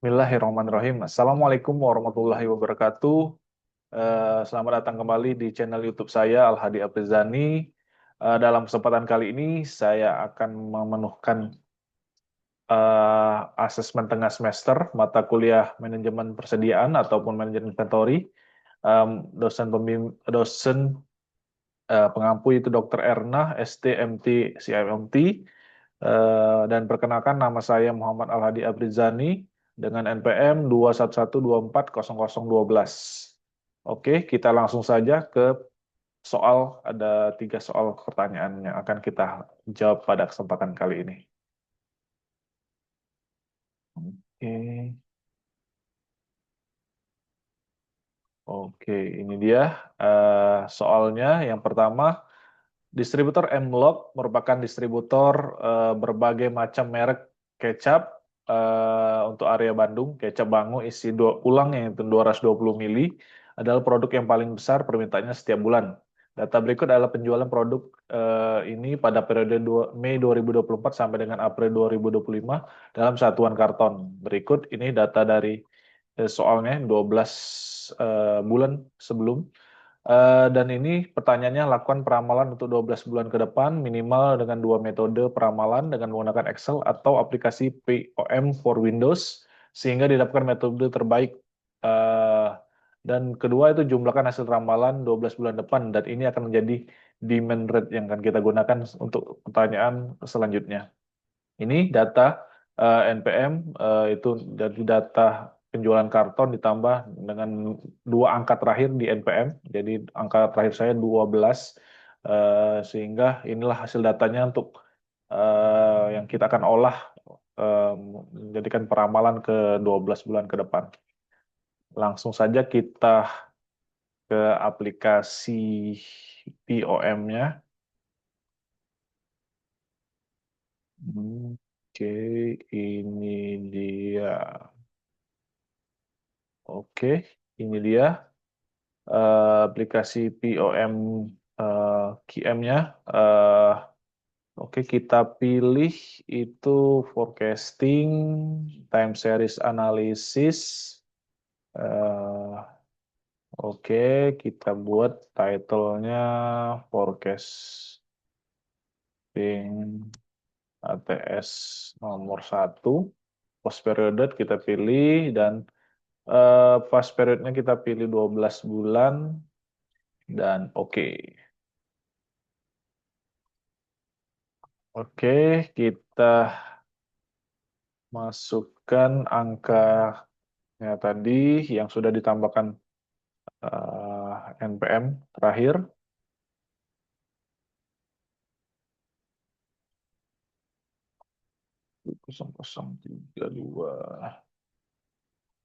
Bismillahirrahmanirrahim. Assalamualaikum warahmatullahi wabarakatuh. Selamat datang kembali di channel YouTube saya, Al-Hadi Aprizani. Dalam kesempatan kali ini, saya akan memenuhkan asesmen tengah semester mata kuliah manajemen persediaan ataupun manajemen inventory. Dosen pengampu itu Dr. Erna, ST, MT, CIMT. Dan perkenalkan nama saya Muhammad Al-Hadi Aprizani dengan NPM 211240012. Oke, kita langsung saja ke soal. Ada 3 soal pertanyaan yang akan kita jawab pada kesempatan kali ini. Oke, oke, ini dia soalnya. Yang pertama, distributor M-Log merupakan distributor berbagai macam merek kecap untuk area Bandung. Kecap Bango isi ulang yang itu 220 mili adalah produk yang paling besar permintaannya setiap bulan. Data berikut adalah penjualan produk ini pada periode Mei 2024 sampai dengan April 2025 dalam satuan karton. Berikut ini data dari soalnya 12 bulan sebelum. Dan ini pertanyaannya, lakukan peramalan untuk 12 bulan ke depan minimal dengan 2 metode peramalan dengan menggunakan Excel atau aplikasi POM for Windows sehingga didapatkan metode terbaik. Eh, dan kedua itu jumlahkan hasil ramalan 12 bulan depan, dan ini akan menjadi demand rate yang akan kita gunakan untuk pertanyaan selanjutnya. Ini data NPM, itu dari data penjualan karton ditambah dengan 2 angka terakhir di NPM. Jadi angka terakhir saya 12, sehingga inilah hasil datanya untuk yang kita akan olah, eh, menjadikan peramalan ke 12 bulan ke depan. Langsung saja kita ke aplikasi POM-nya. Oke, ini dia. Oke, ini dia aplikasi POM QM-nya. Oke, kita pilih itu forecasting, time series analysis. Eh, oke, kita buat title-nya forecasting ATS nomor 1. Post period kita pilih, dan fast periodnya kita pilih 12 bulan, dan oke. Oke, kita masukkan angkanya tadi yang sudah ditambahkan NPM terakhir. Kosong kosong tiga dua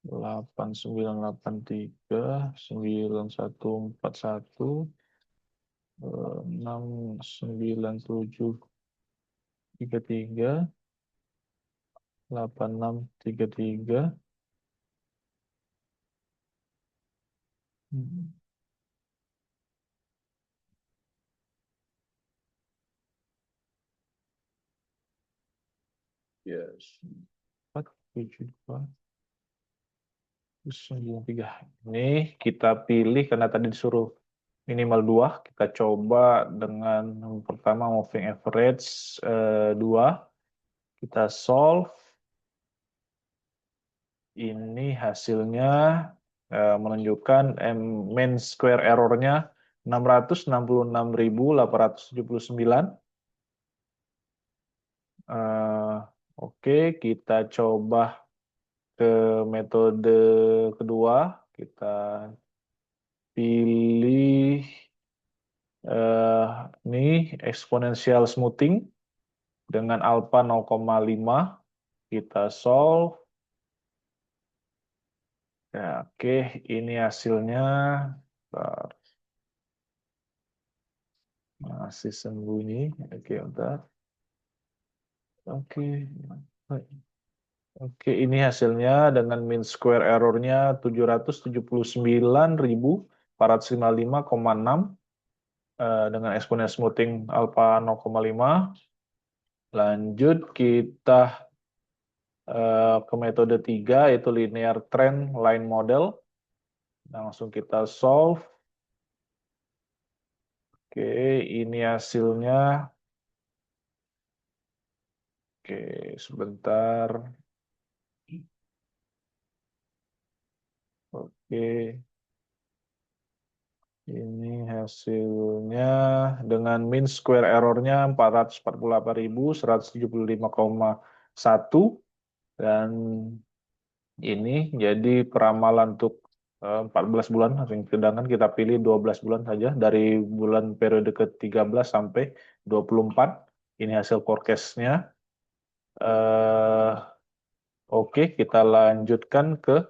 8141 69733 8633. Yes. 47293. Ini kita pilih karena tadi disuruh minimal 2. Kita coba dengan yang pertama moving average 2. Kita solve. Ini hasilnya menunjukkan mean square error-nya 666.879. Oke, kita coba ke metode kedua. Kita pilih ini exponential smoothing dengan alpha 0,5. Kita solve. Ya, oke, ini hasilnya. Bentar, masih sembunyi. Oke, bentar. Oke. Oke, ini hasilnya dengan mean square error-nya 779.455,6 dengan eksponensial smoothing alpha 0,5. Lanjut kita ke metode 3 yaitu linear trend line model. Langsung kita solve. Oke, ini hasilnya. Oke, sebentar. Oke, ini hasilnya dengan mean square error-nya 448.175,1 dan ini jadi peramalan untuk 14 bulan, sedangkan kita pilih 12 bulan saja dari bulan periode ke-13 sampai 24. Ini hasil forecast-nya. Eh, oke, kita lanjutkan ke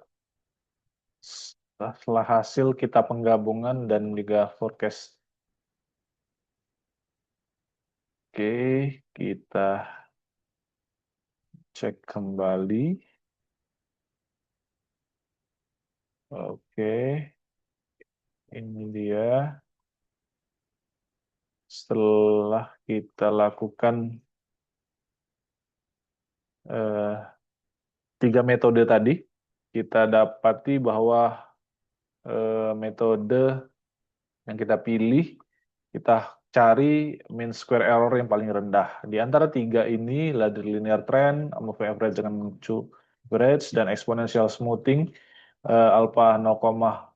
setelah hasil kita penggabungan dan juga forecast. Oke, kita cek kembali. Oke, ini dia. Setelah kita lakukan eh, 3 metode tadi, kita dapati bahwa metode yang kita pilih, kita cari mean square error yang paling rendah. Di antara 3 ini, ladder linear trend, moving average dengan two average, dan exponential smoothing, alpha 0,5,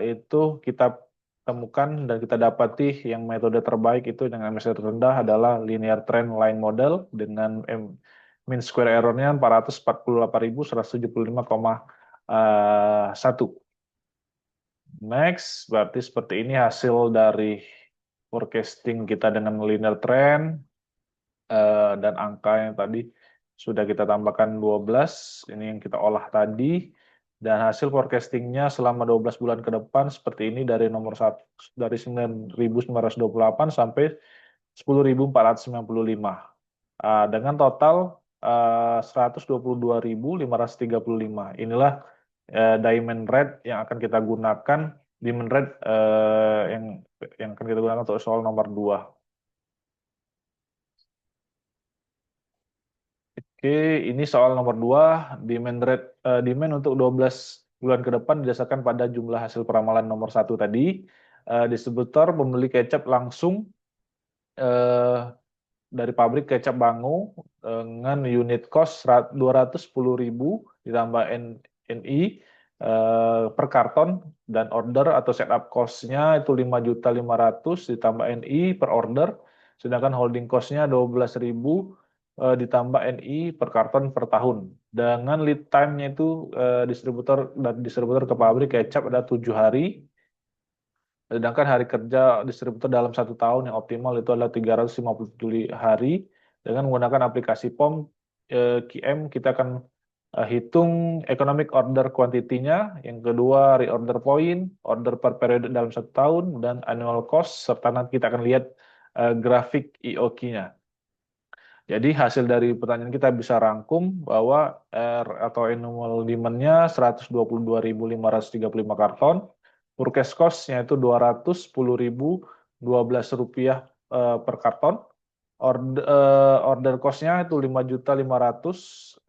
itu kita temukan dan kita dapati yang metode terbaik itu dengan MSR rendah adalah linear trend line model dengan mean square error-nya 448.175,1. Next, berarti seperti ini hasil dari forecasting kita dengan linear trend dan angka yang tadi sudah kita tambahkan 12, ini yang kita olah tadi. Dan hasil forecastingnya selama 12 bulan ke depan seperti ini dari nomor 1 dari 9.928 sampai 10.495. Dengan total 122.535. Inilah diamond rate yang akan kita gunakan, diamond rate yang akan kita gunakan untuk soal nomor 2. Oke, ini soal nomor 2, demand rate, demand untuk 12 bulan ke depan didasarkan pada jumlah hasil peramalan nomor 1 tadi. Distributor membeli kecap langsung eh, dari pabrik kecap Bango dengan unit cost 210.000 ditambah NI per karton, dan order atau setup cost-nya itu 5.500.000 ditambah NI per order, sedangkan holding cost-nya 12.000 ditambah NI per karton per tahun. Dengan lead time-nya itu distributor ke pabrik kecap ada 7 hari. Sedangkan hari kerja distributor dalam 1 tahun yang optimal itu adalah 357 hari. Dengan menggunakan aplikasi POM QM, kita akan hitung economic order quantity-nya, yang kedua reorder point, order per periode dalam 1 tahun, dan annual cost, serta nanti kita akan lihat grafik EOQ-nya. Jadi hasil dari pertanyaan kita bisa rangkum bahwa R atau annual demand-nya 122.535 karton, forecast cost-nya itu 210.012 rupiah per karton, order cost-nya itu 5.512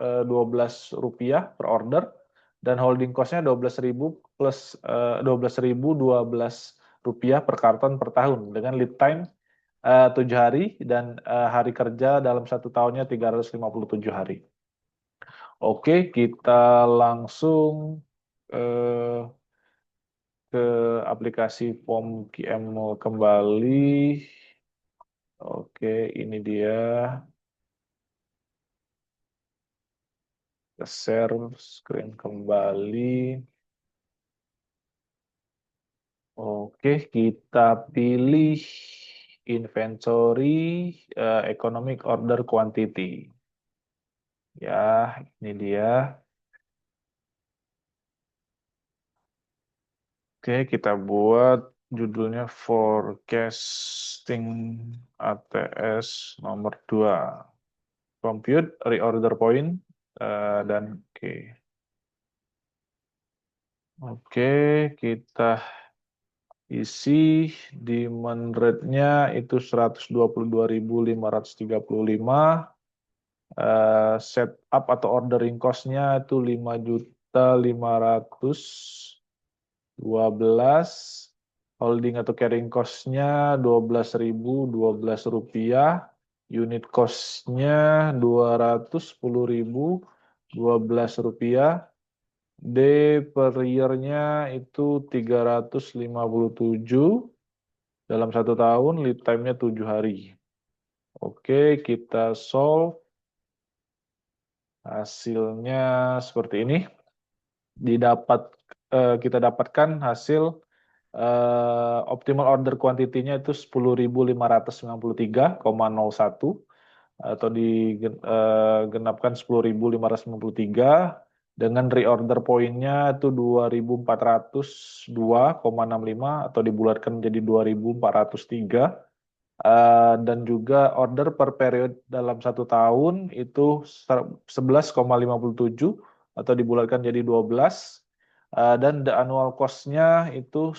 rupiah per order, dan holding cost-nya 12.000 plus 12.012 rupiah per karton per tahun, dengan lead time 7 hari dan hari kerja dalam 1 tahunnya 357 hari. Oke, kita langsung eh, ke aplikasi form QM kembali. Oke, ini dia. Kita share screen kembali. Oke, kita pilih inventory economic order quantity. Ya, ini dia. Oke, kita buat judulnya Forecasting ATS nomor 2. Compute reorder point dan oke. Oke, kita isi demand rate-nya itu 122.535. setup atau ordering cost-nya itu 5.512, holding atau carrying cost-nya 12.012 rupiah, unit cost-nya 210.012 rupiah, D per year-nya itu 357 dalam 1 tahun, lead time-nya 7 hari. Oke, kita solve. Hasilnya seperti ini. Kita dapatkan hasil optimal order quantity-nya itu 10.593,01 atau digenapkan 10.593 dengan reorder point-nya itu 2.402,65 atau dibulatkan menjadi 2.403. Dan juga order per periode dalam 1 tahun itu 11,57 atau dibulatkan jadi 12. Dan the annual cost-nya itu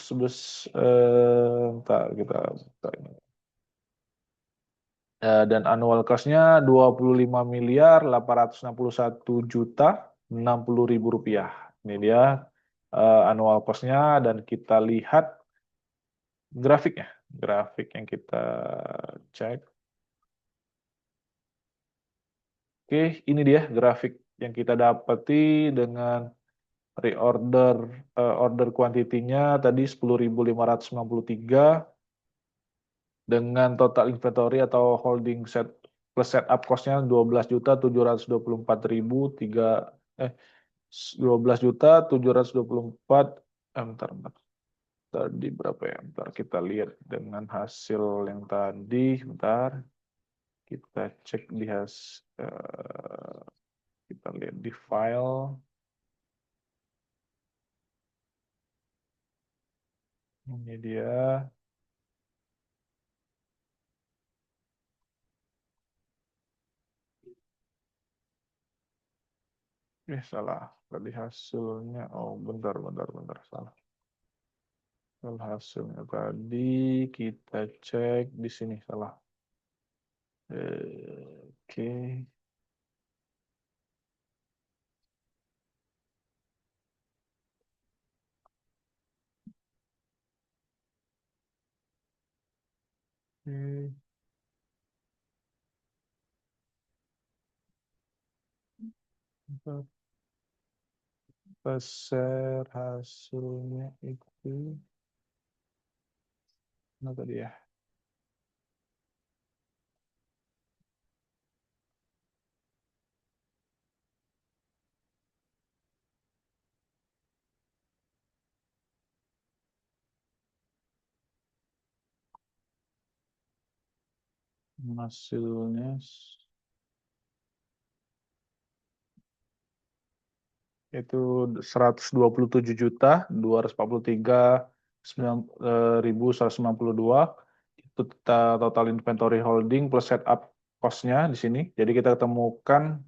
dan annual cost-nya 25.861.060.000 rupiah. Ini dia annual cost-nya, dan kita lihat grafiknya. Grafik yang kita cek. Oke, ini dia grafik yang kita dapati dengan order quantity-nya tadi 10.593 dengan total inventory atau holding set plus setup cost-nya 12.724.000 bentar, tadi berapa ya? Bentar kita lihat dengan hasil yang tadi, bentar. Kita cek di kita lihat di file. Ini dia. Salah. Tadi hasilnya. Oh, bentar. Salah. Hasilnya tadi kita cek di sini, salah. Oke. Kita share hasilnya itu. Nah tadi ya. Hasilnya itu 127.243.192 itu total inventory holding plus setup cost-nya di sini. Jadi kita temukan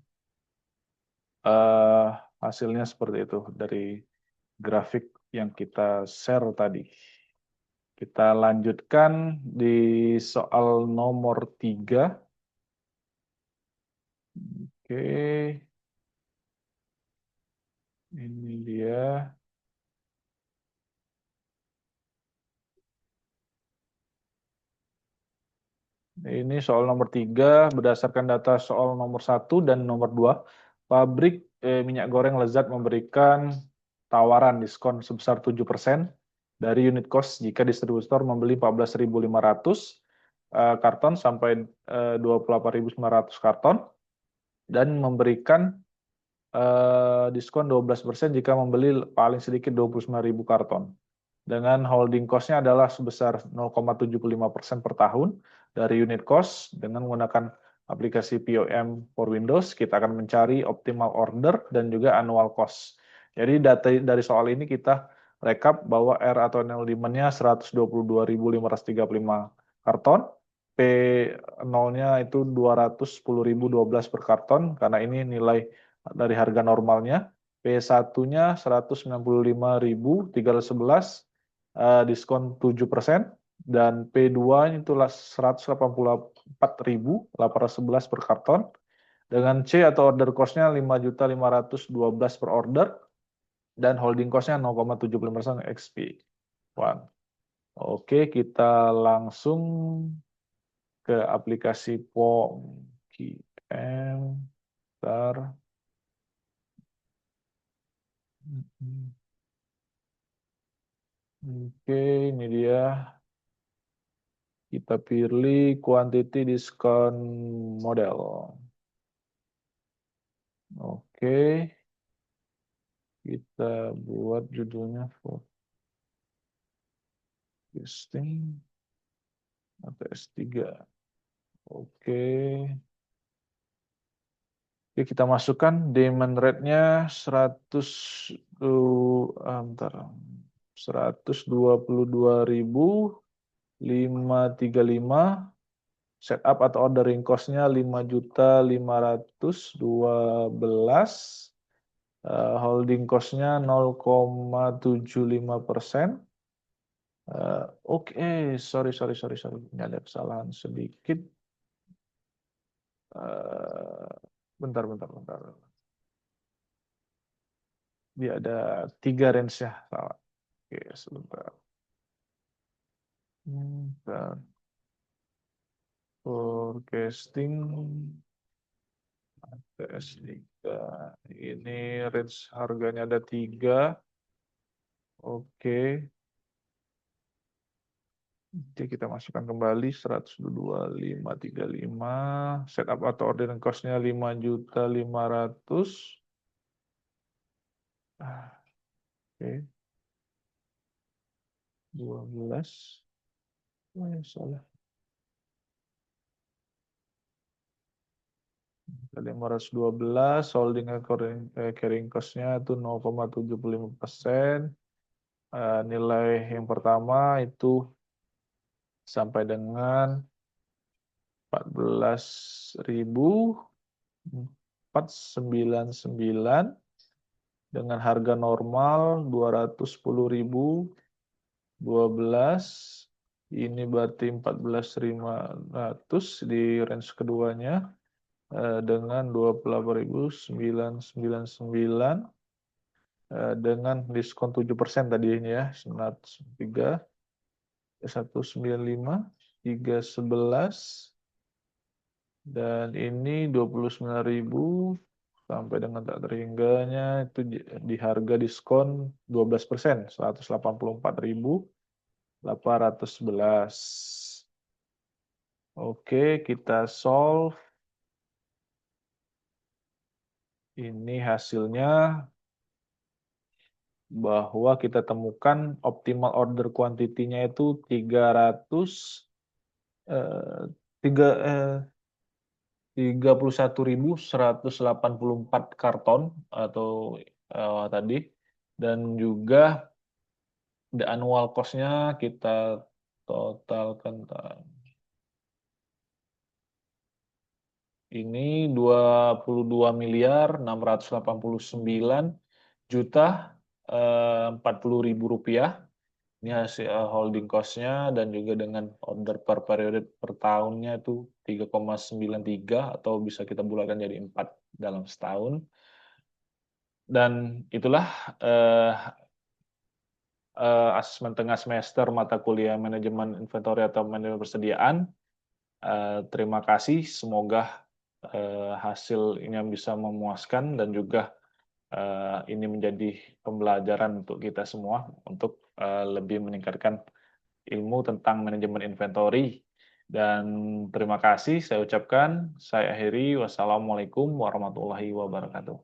hasilnya seperti itu dari grafik yang kita share tadi. Kita lanjutkan di soal nomor 3. Oke. Ini dia. Ini soal nomor 3, berdasarkan data soal nomor 1 dan nomor 2, pabrik minyak goreng Lezat memberikan tawaran diskon sebesar 7% dari unit cost jika distributor membeli 14.500 karton sampai 28.900 karton, dan memberikan diskon 12% jika membeli paling sedikit 29.000 karton. Dengan holding cost-nya adalah sebesar 0,75% per tahun dari unit cost. Dengan menggunakan aplikasi POM for Windows, kita akan mencari optimal order dan juga annual cost. Jadi dari soal ini kita rekap bahwa R atau annual demand-nya 122.535 karton, P0-nya itu 210.012 per karton, karena ini nilai dari harga normalnya. P1-nya 195.311, diskon 7%, dan P2 itu 184.811 per karton, Dengan C atau order cost-nya 5.512 per order dan holding cost-nya 0,75% XP. One. Oke, kita langsung ke aplikasi POM. QM. Bentar. Oke, ini dia. Kita pilih quantity diskon model. Oke, kita buat judulnya forecasting atau S3. Oke. Oke, kita masukkan demand rate-nya 100 bentar. 122.535, setup atau ordering cost-nya 5.512, holding cost-nya 0,75%. Oke, sorry. Ini ada kesalahan sedikit. Bentar. Dia ada 3 range-nya. Salah. Oke, sebentar. Bentar. Forecasting TS3. Ini range harganya ada 3. Oke. Jadi kita masukkan kembali 122.535. Setup atau ordering cost-nya 5.500.000. Oke. 12. Salah. 512, holding carrying cost-nya itu 0,75%. Nilai yang pertama itu sampai dengan 14.499 dengan harga normal 210.012. Ini berarti 14.500 di range keduanya dengan 28.999 dengan diskon 7% tadi ini ya, 193 195 311 dan ini 29.000 sampai dengan tak terhingganya itu di harga diskon 12%, 184.811. Oke, kita solve. Ini hasilnya bahwa kita temukan optimal order quantity-nya itu 31.184 karton atau tadi, dan juga the annual cost-nya kita totalkan. Ini 22.689.040.000 rupiah. Ini hasil holding cost-nya dan juga dengan order per periode per tahunnya itu 3,93 atau bisa kita bulatkan jadi 4 dalam setahun. Dan itulah asesmen tengah semester mata kuliah manajemen inventory atau manajemen persediaan. Terima kasih, semoga hasilnya bisa memuaskan dan juga ini menjadi pembelajaran untuk kita semua untuk lebih meningkatkan ilmu tentang manajemen inventory. Dan terima kasih saya ucapkan, saya akhiri. Wassalamualaikum warahmatullahi wabarakatuh.